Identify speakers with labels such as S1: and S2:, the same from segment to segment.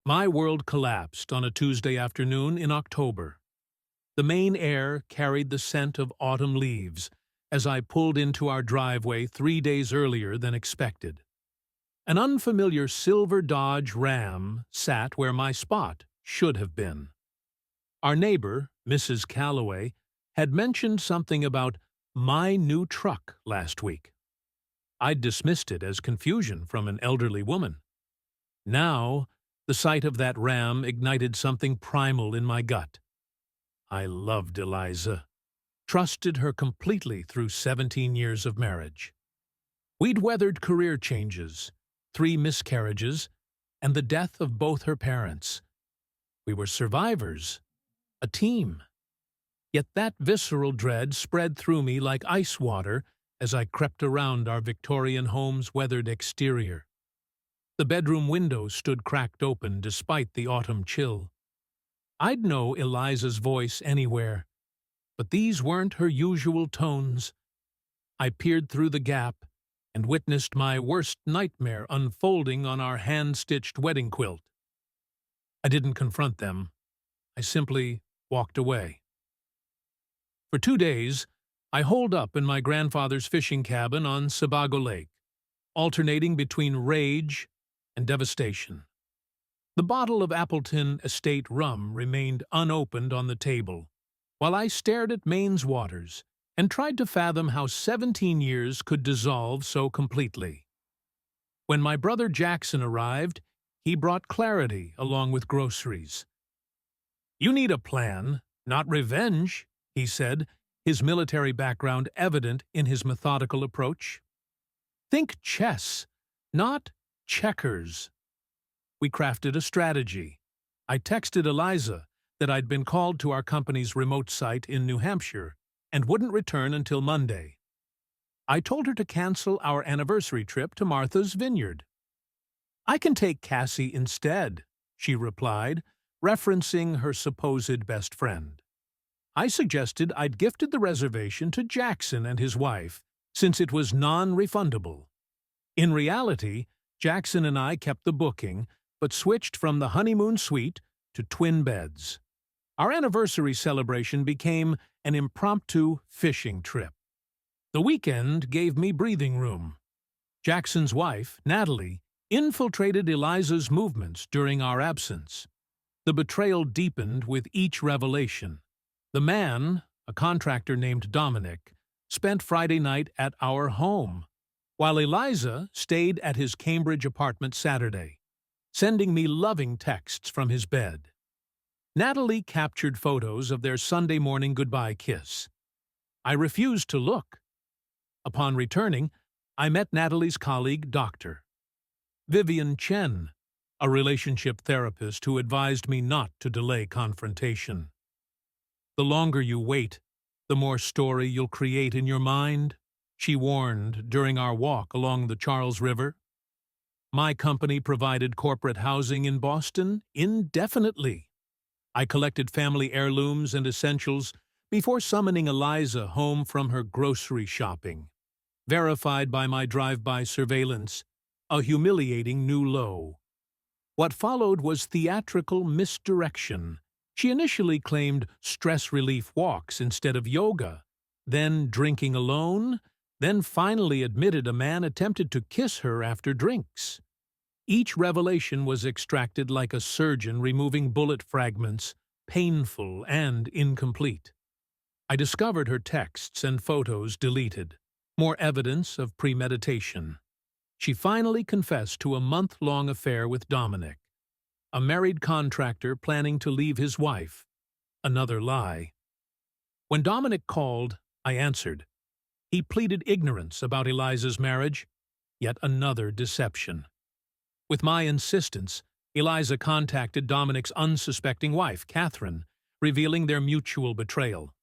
S1: My world collapsed on a Tuesday afternoon in October. The Maine air carried the scent of autumn leaves as I pulled into our driveway 3 days earlier than expected. An unfamiliar silver Dodge Ram sat where my spot should have been. Our neighbor, Mrs. Calloway, had mentioned something about my new truck last week. I'd dismissed it as confusion from an elderly woman. Now, the sight of that ram ignited something primal in my gut. I loved Eliza, trusted her completely through 17 years of marriage. We'd weathered career changes, 3 miscarriages, and the death of both her parents. We were survivors, a team. Yet that visceral dread spread through me like ice water as I crept around our Victorian home's weathered exterior. The bedroom window stood cracked open despite the autumn chill. I'd know Eliza's voice anywhere, but these weren't her usual tones. I peered through the gap and witnessed my worst nightmare unfolding on our hand-stitched wedding quilt. I didn't confront them. I simply walked away. For 2 days, I holed up in my grandfather's fishing cabin on Sebago Lake, alternating between rage and devastation. The bottle of Appleton Estate rum remained unopened on the table, while I stared at Maine's waters and tried to fathom how 17 years could dissolve so completely. When my brother Jackson arrived, he brought clarity along with groceries. "You need a plan, not revenge," he said, his military background evident in his methodical approach. "Think chess, not checkers." We crafted a strategy. I texted Eliza that I'd been called to our company's remote site in New Hampshire and wouldn't return until Monday. I told her to cancel our anniversary trip to Martha's Vineyard. "I can take Cassie instead," she replied, referencing her supposed best friend. I suggested I'd gifted the reservation to Jackson and his wife, since it was non-refundable. In reality, Jackson and I kept the booking, but switched from the honeymoon suite to twin beds. Our anniversary celebration became an impromptu fishing trip. The weekend gave me breathing room. Jackson's wife, Natalie, infiltrated Eliza's movements during our absence. The betrayal deepened with each revelation. The man, a contractor named Dominic, spent Friday night at our home, while Eliza stayed at his Cambridge apartment Saturday, sending me loving texts from his bed. Natalie captured photos of their Sunday morning goodbye kiss. I refused to look. Upon returning, I met Natalie's colleague, Dr. Vivian Chen, a relationship therapist who advised me not to delay confrontation. "The longer you wait, the more story you'll create in your mind," she warned during our walk along the Charles River. My company provided corporate housing in Boston indefinitely. I collected family heirlooms and essentials before summoning Eliza home from her grocery shopping, verified by my drive-by surveillance, a humiliating new low. What followed was theatrical misdirection. She initially claimed stress relief walks instead of yoga, then drinking alone, then finally admitted a man attempted to kiss her after drinks. Each revelation was extracted like a surgeon removing bullet fragments, painful and incomplete. I discovered her texts and photos deleted, more evidence of premeditation. She finally confessed to a month-long affair with Dominic, a married contractor planning to leave his wife. Another lie. When Dominic called, I answered. He pleaded ignorance about Eliza's marriage, yet another deception. With my insistence, Eliza contacted Dominic's unsuspecting wife, Catherine, revealing their mutual betrayal.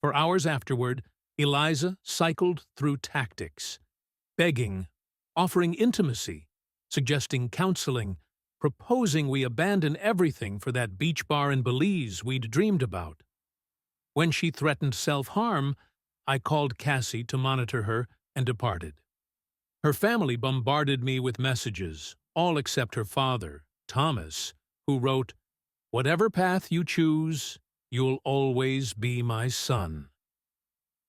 S1: For hours afterward, Eliza cycled through tactics, begging, offering intimacy, suggesting counseling, proposing we abandon everything for that beach bar in Belize we'd dreamed about. When she threatened self-harm, I called Cassie to monitor her and departed. Her family bombarded me with messages, all except her father, Thomas, who wrote, "Whatever path you choose, you'll always be my son."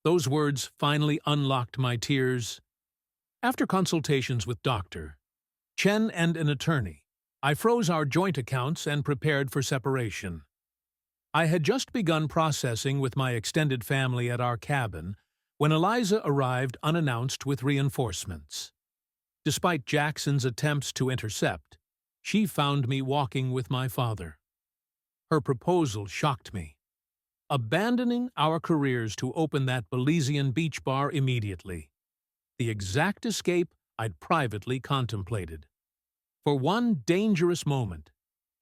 S1: Those words finally unlocked my tears. After consultations with Dr. Chen and an attorney, I froze our joint accounts and prepared for separation. I had just begun processing with my extended family at our cabin when Eliza arrived unannounced with reinforcements. Despite Jackson's attempts to intercept, she found me walking with my father. Her proposal shocked me. Abandoning our careers to open that Belizean beach bar immediately. The exact escape I'd privately contemplated. For one dangerous moment,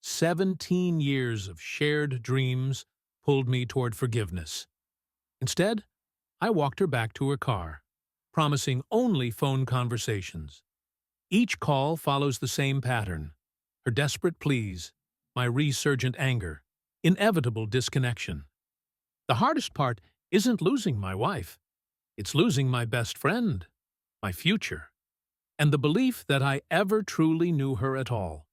S1: 17 years of shared dreams pulled me toward forgiveness. Instead, I walked her back to her car, promising only phone conversations. Each call follows the same pattern: her desperate pleas, my resurgent anger, inevitable disconnection. The hardest part isn't losing my wife. It's losing my best friend, my future, and the belief that I ever truly knew her at all.